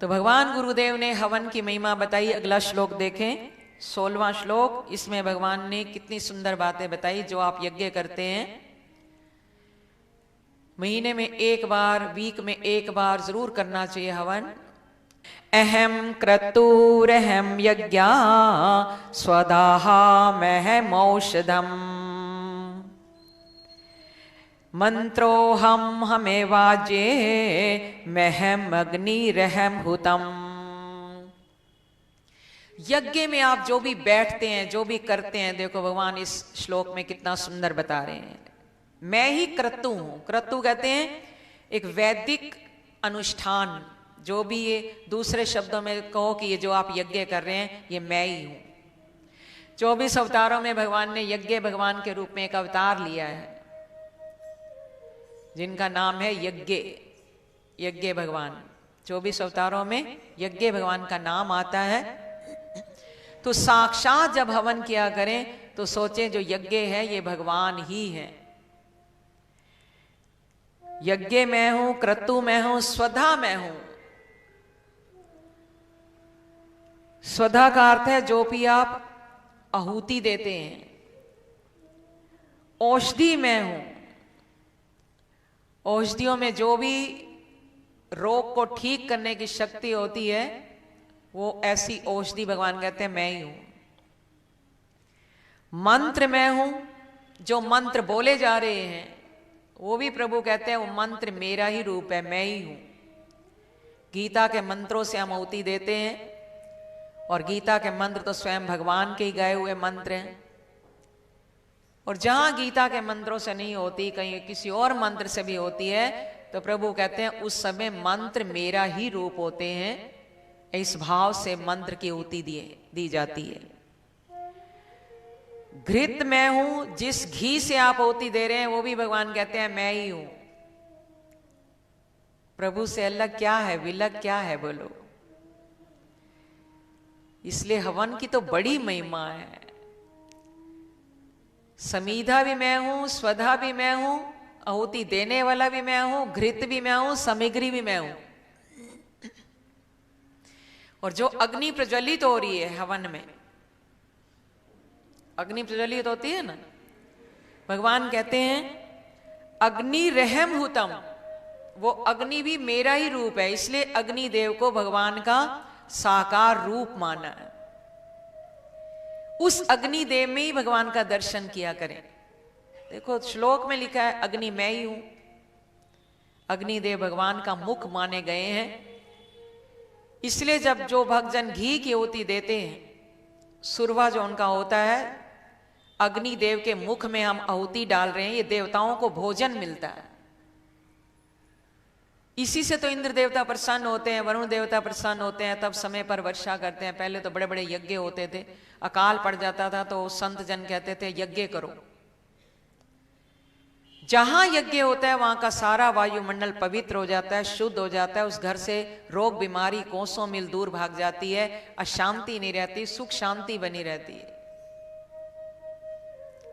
तो भगवान गुरुदेव ने हवन की महिमा बताई। अगला श्लोक देखें, 16वां श्लोक। इसमें भगवान ने कितनी सुंदर बातें बताई। जो आप यज्ञ करते हैं, महीने में एक बार, वीक में एक बार जरूर करना चाहिए हवन। अहम क्रतुरहम यज्ञा स्वदाहा महमौषधम मंत्रोहम हमेवाजे महम अग्निरहम हुतम। यज्ञ में आप जो भी बैठते हैं, जो भी करते हैं, देखो भगवान इस श्लोक में कितना सुंदर बता रहे हैं। मैं ही क्रतु हूं। क्रतु कहते हैं एक वैदिक अनुष्ठान। जो भी ये दूसरे शब्दों में कहो कि ये जो आप यज्ञ कर रहे हैं, ये मैं ही हूं। 24 अवतारों में भगवान ने यज्ञ भगवान के रूप में एक अवतार लिया है, जिनका नाम है यज्ञ। यज्ञ भगवान 24 अवतारों में यज्ञ भगवान का नाम आता है। तो साक्षात जब हवन किया करें तो सोचें जो यज्ञ है ये भगवान ही है। यज्ञ मैं हूं, क्रतु मैं हूं, स्वधा मैं हूं। स्वधा का अर्थ है जो भी आप आहुति देते हैं। औषधि मैं हूं। औषधियों में जो भी रोग को ठीक करने की शक्ति होती है, वो ऐसी औषधि भगवान कहते हैं मैं ही हूं। मंत्र मैं हूं। जो मंत्र बोले जा रहे हैं वो भी प्रभु कहते हैं वो मंत्र मेरा ही रूप है, मैं ही हूं। गीता के मंत्रों से हम आहुति देते हैं, और गीता के मंत्र तो स्वयं भगवान के ही गाए हुए मंत्र हैं। और जहां गीता के मंत्रों से नहीं होती, कहीं किसी और मंत्र से भी होती है, तो प्रभु कहते हैं उस समय मंत्र मेरा ही रूप होते हैं। इस भाव से मंत्र की आहुति दी जाती है। घृत मैं हूं। जिस घी से आप आहुति दे रहे हैं वो भी भगवान कहते हैं मैं ही हूं। प्रभु से अलग क्या है, विलग क्या है, बोलो। इसलिए हवन की तो बड़ी महिमा है। समीधा भी मैं हूं, स्वधा भी मैं हूं, आहुति देने वाला भी मैं हूं, घृत भी मैं हूं, सामग्री भी मैं हूं। और जो अग्नि प्रज्वलित हो रही है हवन में, अग्नि प्रज्वलित होती है ना, भगवान कहते हैं अग्नि रहम हुतम। वो अग्नि भी मेरा ही रूप है, इसलिए अग्नि देव को भगवान का साकार रूप माना है। उस अग्निदेव में ही भगवान का दर्शन किया करें। देखो श्लोक में लिखा है अग्नि मैं ही हूं। अग्निदेव भगवान का मुख माने गए हैं। इसलिए जब जो भक्तजन घी की आहुति देते हैं, सुरवा जो उनका होता है, अग्निदेव के मुख में हम आहुति डाल रहे हैं, ये देवताओं को भोजन मिलता है। इसी से तो इंद्र देवता प्रसन्न होते हैं, वरुण देवता प्रसन्न होते हैं, तब समय पर वर्षा करते हैं। पहले तो बड़े बड़े यज्ञ होते थे, अकाल पड़ जाता था तो संत जन कहते थे यज्ञ करो। जहां यज्ञ होता है वहां का सारा वायुमंडल पवित्र हो जाता है, शुद्ध हो जाता है। उस घर से रोग बीमारी कोसों मील दूर भाग जाती है, अशांति नहीं रहती, सुख शांति बनी रहती है।